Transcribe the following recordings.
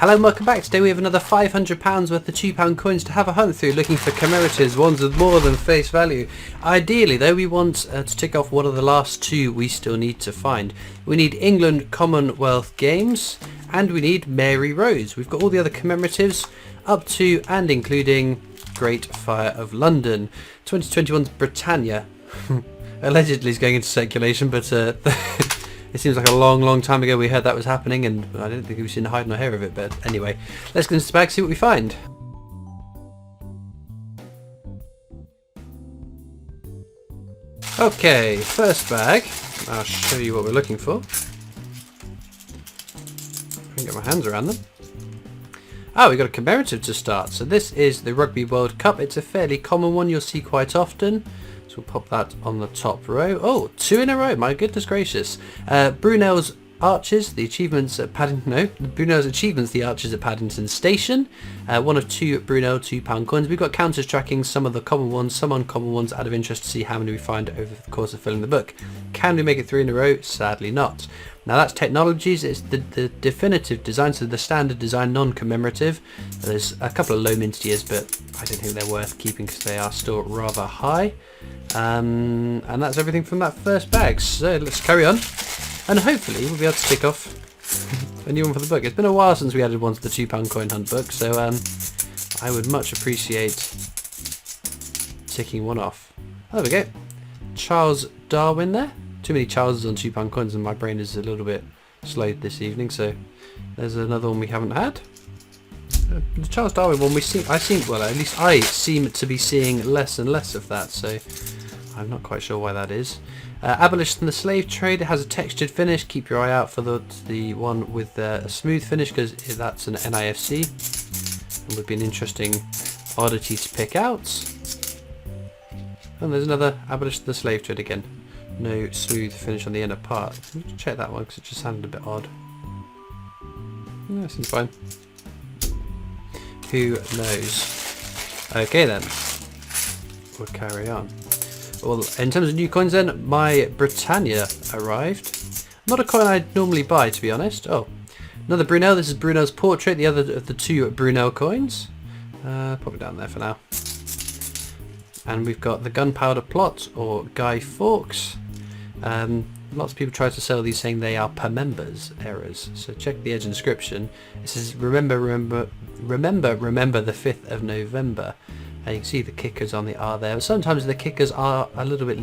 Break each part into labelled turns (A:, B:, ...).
A: Hello and welcome back. Today we have another £500 worth of £2 coins to have a hunt through, looking for commemoratives, ones with more than face value. Ideally though, we want to tick off what are the last two we still need to find. We need England Commonwealth Games and we need Mary Rose. We've got all the other commemoratives up to and including Great Fire of London. 2021's Britannia allegedly is going into circulation, but it seems like a long time ago we heard that was happening, and I don't think we've seen a hide nor hair of it. But anyway, let's get into the bag, see what we find. Okay, first bag. I'll show you what we're looking for. I can get my hands around them. Oh, we've got a commemorative to start. So this is the Rugby World Cup. It's a fairly common one you'll see quite often. So we'll pop that on the top row. Oh, two in a row, my goodness gracious. Brunel's Arches, the achievements at Paddington, no, Brunel's Achievements, the Arches at Paddington Station. One of two Brunel £2 coins. We've got counters tracking some of the common ones, some uncommon ones, out of interest to see how many we find over the course of filling the book. Can we make it three in a row? Sadly not. Now that's Technologies, it's the definitive design, so the standard design, non-commemorative. There's a couple of low mint years, but I don't think they're worth keeping because they are still rather high. And that's everything from that first bag, so let's carry on. And hopefully we'll be able to tick off a new one for the book. It's been a while since we added one to the £2 coin hunt book, so I would much appreciate ticking one off. Oh, there we go. Charles Darwin there. Too many Charleses on £2 coins and my brain is a little bit slowed this evening, so there's another one we haven't had. The Charles Darwin one, I seem to be seeing less and less of that, so I'm not quite sure why that is. Abolition the slave trade. It has a textured finish. Keep your eye out for the one with a smooth finish, because that's an NIFC. It would be an interesting oddity to pick out. And there's another Abolition the slave trade again. No smooth finish on the inner part. Let me check that one because it just sounded a bit odd. No, that seems fine. Who knows? Okay then. We'll carry on. Well, in terms of new coins then, my Britannia arrived. Not a coin I'd normally buy, to be honest. Oh, another Brunel. This is Brunel's portrait, the other of the two Brunel coins. Pop it down there for now. And we've got the Gunpowder Plot, or Guy Fawkes. Lots of people try to sell these saying they are per members errors. So check the edge inscription. It says, remember the 5th of November. And you can see the kickers on the R there. Sometimes the kickers are a little bit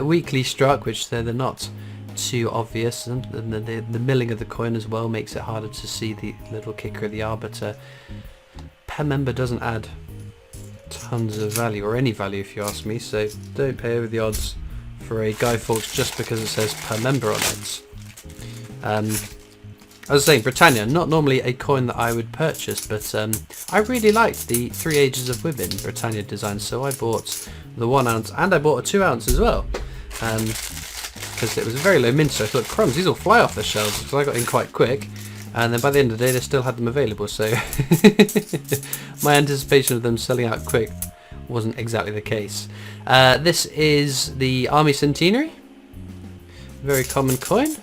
A: weakly struck, which they're not too obvious. And the milling of the coin as well makes it harder to see the little kicker of the R. But per member doesn't add tons of value, or any value if you ask me. So don't pay over the odds for a Guy Fawkes just because it says per member on it. As I was saying, Britannia, not normally a coin that I would purchase, but I really liked the 3 Ages of Women Britannia design, so I bought the 1 ounce and I bought a 2 ounce as well, because it was a very low mint, so I thought, crumbs, these will fly off the shelves, because I got in quite quick, and then by the end of the day they still had them available, so my anticipation of them selling out quick wasn't exactly the case. This is the Army Centenary, very common coin.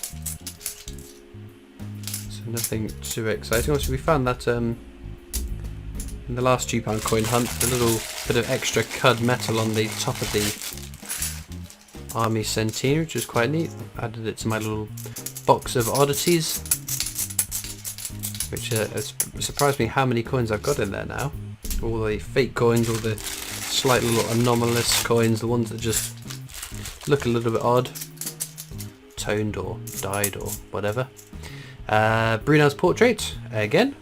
A: Nothing too exciting. Also, we found that in the last £2 coin hunt, a little bit of extra cud metal on the top of the Army Centenary, which was quite neat. Added it to my little box of oddities, which has surprised me how many coins I've got in there now. All the fake coins, all the slight little anomalous coins, the ones that just look a little bit odd, toned or dyed or whatever. Brunel's portrait again.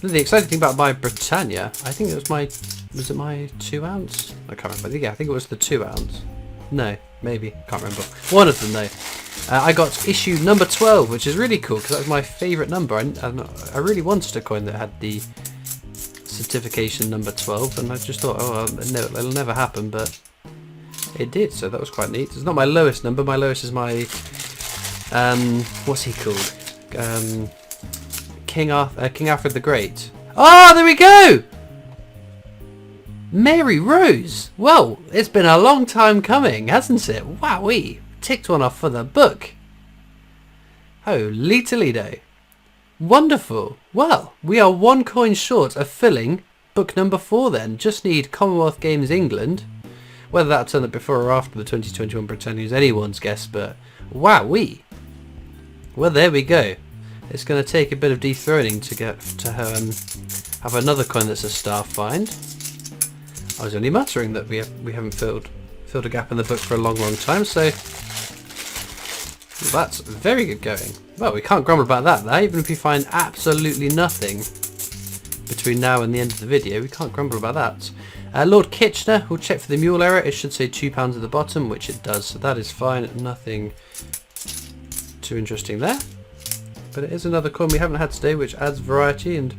A: The exciting thing about my Britannia, I think it was it my 2 ounce? I can't remember. Yeah, I think it was the 2 ounce. No, maybe, can't remember. One of them though. I got issue number 12, which is really cool because that was my favourite number. I really wanted a coin that had the certification number 12, and I just thought, oh, no, it'll never happen, but it did. So that was quite neat. It's not my lowest number. My lowest is my what's he called? King Alfred the Great. Oh, there we go! Mary Rose. Well, it's been a long time coming, hasn't it? Wowee. Ticked one off for the book. Holy Toledo. Wonderful. Well, we are 1 coin short of filling book number 4 then. Just need Commonwealth Games England. Whether that turned up before or after the 2021 Britannia is anyone's guess, but wowee. Well, there we go. It's going to take a bit of dethroning to get to have another coin that's a star find. I was only muttering that we haven't filled a gap in the book for a long time, so that's very good going. Well, we can't grumble about that though. Even if we find absolutely nothing between now and the end of the video, we can't grumble about that. Lord Kitchener, we'll check for the mule error. It should say £2 at the bottom, which it does, so that is fine. Nothing too interesting there. But it is another coin we haven't had today, which adds variety, and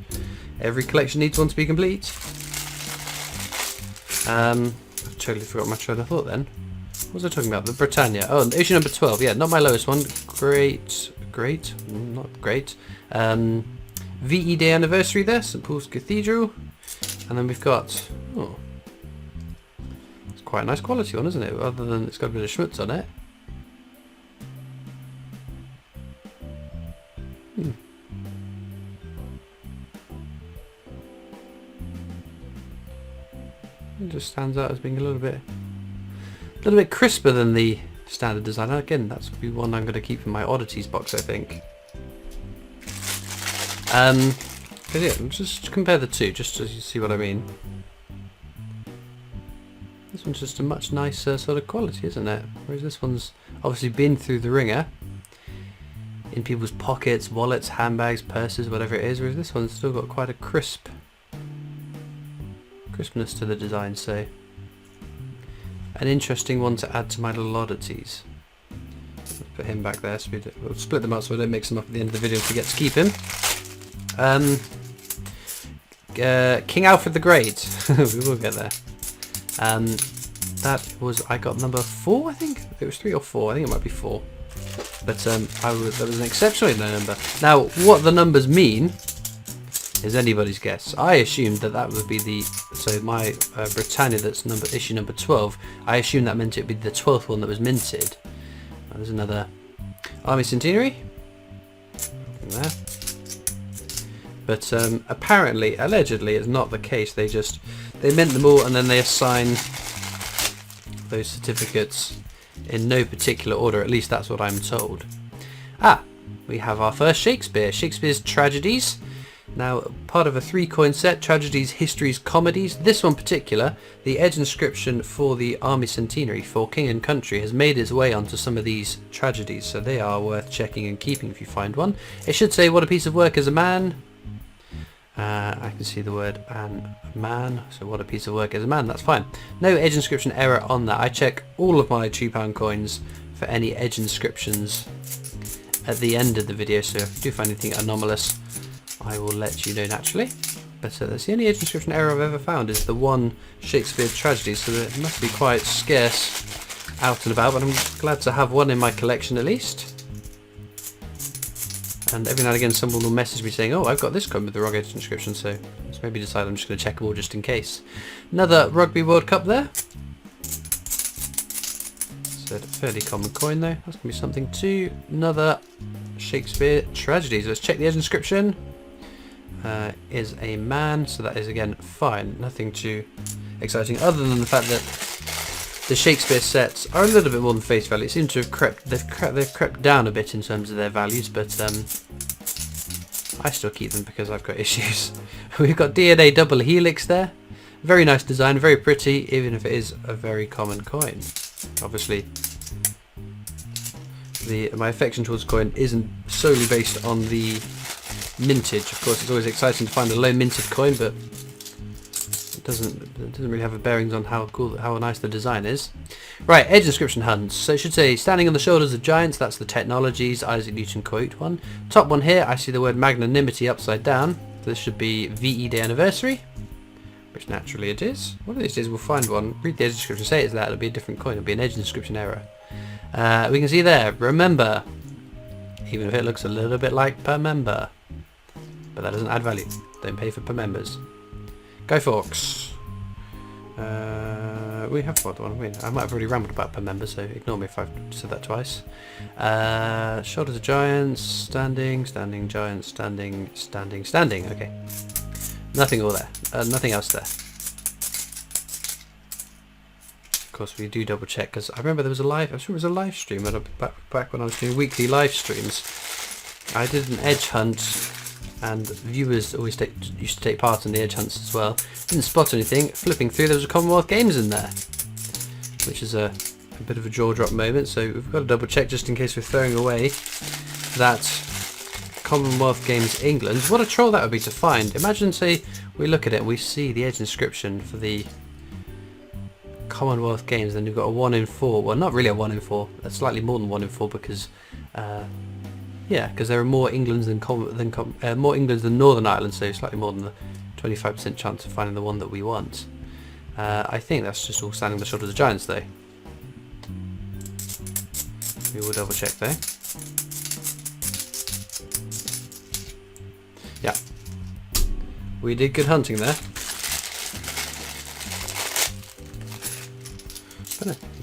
A: every collection needs one to be complete. I've totally forgot my train of thought then. What was I talking about? The Britannia. Oh, issue number 12. Yeah, not my lowest one. Great. Not great. VE Day anniversary there, St Paul's Cathedral. And then we've got... Oh. It's quite a nice quality one, isn't it? Other than it's got a bit of schmutz on it. It just stands out as being a little bit crisper than the standard design. Again, that's be one I'm going to keep in my oddities box, I think. But yeah, just compare the two, just so you see what I mean. This one's just a much nicer sort of quality, isn't it? Whereas this one's obviously been through the ringer in people's pockets, wallets, handbags, purses, whatever it is. Whereas this one's still got quite a crispness to the design, so an interesting one to add to my little oddities. Let's put him back there, so we'll split them up so I don't mix them up at the end of the video and forget to keep him. King Alfred the Great. We will get there. That was, I got number 4, I think. It was 3 or 4, I think it might be 4. But that was an exceptionally low number. Now, what the numbers mean is anybody's guess. I assumed that would be my Britannia, that's issue number 12. I assumed that meant it would be the 12th one that was minted. There's another Army Centenary. There. But apparently, allegedly, it's not the case. They mint them all and then they assign those certificates in no particular order. At least that's what I'm told. We have our first Shakespeare's Tragedies. Now, part of a 3-coin set, Tragedies, Histories, Comedies. This one particular, the edge inscription for the Army Centenary for King and Country has made its way onto some of these tragedies, so they are worth checking and keeping if you find one. It should say, what a piece of work is a man. I can see the word and man, so what a piece of work is a man, that's fine. No edge inscription error on that. I check all of my £2 coins for any edge inscriptions at the end of the video, so if you do find anything anomalous, I will let you know naturally. But that's the only edge inscription error I've ever found, is the one Shakespeare tragedy, so it must be quite scarce out and about, but I'm glad to have one in my collection at least. And every now and again someone will message me saying, oh, I've got this coin with the wrong edge inscription, so let's maybe decide I'm just going to check them all just in case. Another Rugby World Cup there. It's a fairly common coin though, that's going to be something too. Another Shakespeare Tragedies. Let's check the edge inscription. Is a man, so that is again fine, nothing too exciting other than the fact that the Shakespeare sets are a little bit more than face value. It seems to have they've crept down a bit in terms of their values, but I still keep them because I've got issues. We've got DNA double helix there, very nice design, very pretty, even if it is a very common coin. Obviously my affection towards coin isn't solely based on the mintage. Of course, it's always exciting to find a low minted coin, but it doesn't really have a bearings on how nice the design is. Right, edge inscription hunts. So it should say, standing on the shoulders of giants. That's the Technologies Isaac Newton quote one. Top one here, I see the word magnanimity upside down. So this should be VE Day anniversary, which naturally it is. One of these days we'll find one, read the edge inscription, say it's that, it'll be a different coin, it'll be an edge inscription error. We can see there, remember, even if it looks a little bit like per member. But that doesn't add value. Don't pay for per members. Guy Fawkes. We have got one. I might have already rambled about per member, so ignore me if I've said that twice. Shoulders of giants, standing, standing, giants, standing, standing, standing. Okay. Nothing all there. Nothing else there. Of course, we do double check because I remember there was a live. I sure it was a live stream back when I was doing weekly live streams. I did an edge hunt, and viewers always used to take part in the edge hunts as well. Didn't spot anything. Flipping through, there was a Commonwealth Games in there, which is a bit of a jaw drop moment. So we've got to double check just in case we're throwing away that Commonwealth Games England. What a troll that would be to find. Imagine, say, we look at it and we see the edge inscription for the Commonwealth Games, then you've got a 1 in 4. Well, not really a 1 in 4. That's slightly more than 1 in 4 because, yeah, because there are more Englands than more Englands than Northern Ireland, so slightly more than the 25% chance of finding the one that we want. I think that's just all standing on the shoulders of giants, though. We will double check though. Yeah, we did good hunting there.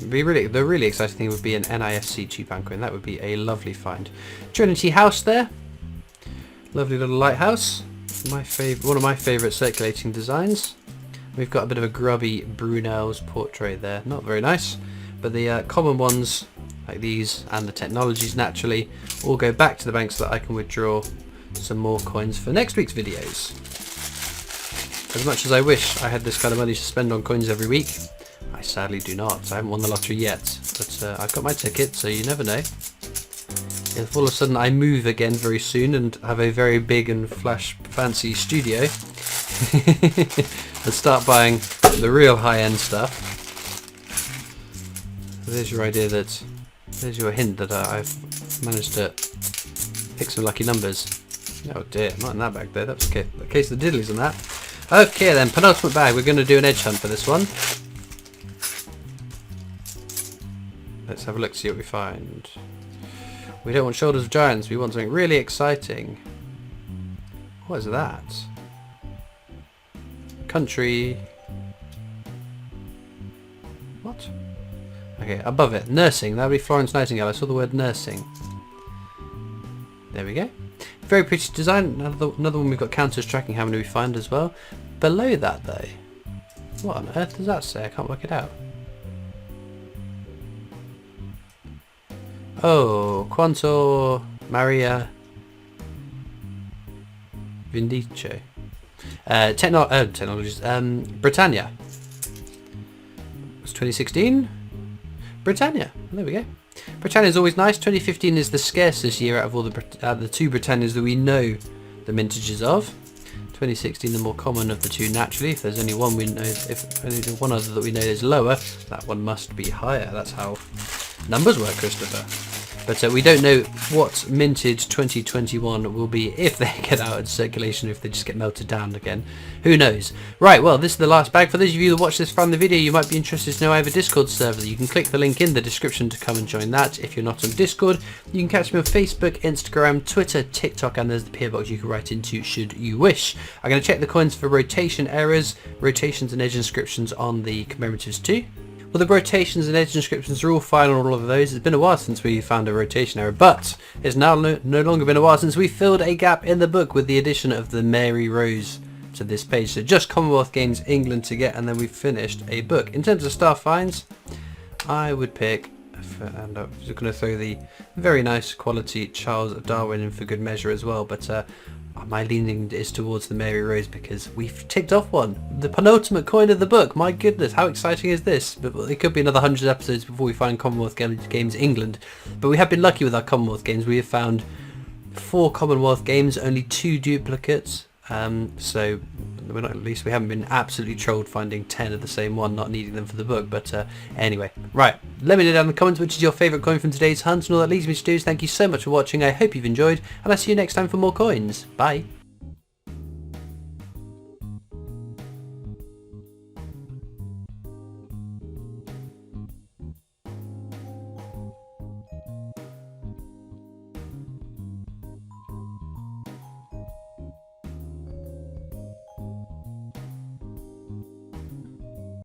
A: The really exciting thing would be an NIFC cheap anchor, and that would be a lovely find. Trinity House there, lovely little lighthouse. One of my favourite circulating designs. We've got a bit of a grubby Brunel's portrait there, not very nice, but the common ones like these and the technologies naturally all go back to the bank so that I can withdraw some more coins for next week's videos. As much as I wish I had this kind of money to spend on coins every week, I sadly do not. I haven't won the lottery yet, but I've got my ticket, so you never know. If all of a sudden I move again very soon and have a very big and flash fancy studio and start buying the real high-end stuff, there's your idea that, there's your hint that I've managed to pick some lucky numbers. Oh dear, not in that bag there, that's okay. The case of the diddlies on that. Okay then, penultimate bag, we're going to do an edge hunt for this one. Let's have a look, see what we find. We don't want shoulders of giants, we want something really exciting. What is that? Country. What? Okay, above it, nursing. That would be Florence Nightingale. I saw the word nursing. There we go. Very pretty design. Another one we've got counters tracking how many we find as well. Below that though, what on earth does that say? I can't work it out. Oh, Quanto Maria Vindice. Technologies. Britannia. It's 2016. Britannia. There we go. Britannia is always nice. 2015 is the scarcest year out of all the two Britannias that we know the mintages of. 2016 the more common of the two naturally. If there's only one we know, if only one other that we know is lower, that one must be higher. That's how numbers work, Christopher. But we don't know what mintage 2021 will be if they get out of circulation, if they just get melted down again. Who knows? Right, well, this is the last bag. For those of you that watch this from the video, you might be interested to know I have a Discord server. You can click the link in the description to come and join that. If you're not on Discord, you can catch me on Facebook, Instagram, Twitter, TikTok, and there's the PO box you can write into should you wish. I'm going to check the coins for rotation errors, rotations and edge inscriptions on the commemoratives too. Well, the rotations and edge inscriptions are all fine on all of those. It's been a while since we found a rotation error, but it's now no longer been a while since we filled a gap in the book with the addition of the Mary Rose to this page. So just Commonwealth Games England to get, and then we've finished a book. In terms of star finds, I would pick, and I'm just going to throw the very nice quality Charles Darwin in for good measure as well, but my leaning is towards the Mary Rose because we've ticked off one. The penultimate coin of the book. My goodness, how exciting is this? But it could be another 100 episodes before we find Commonwealth Games England. But we have been lucky with our Commonwealth Games. We have found 4 Commonwealth Games, only 2 duplicates. So we're not, at least we haven't been absolutely trolled finding 10 of the same one, not needing them for the book. But anyway, right. Let me know down in the comments which is your favourite coin from today's hunt, and all that leads me to do is thank you so much for watching. I hope you've enjoyed, and I'll see you next time for more coins. Bye.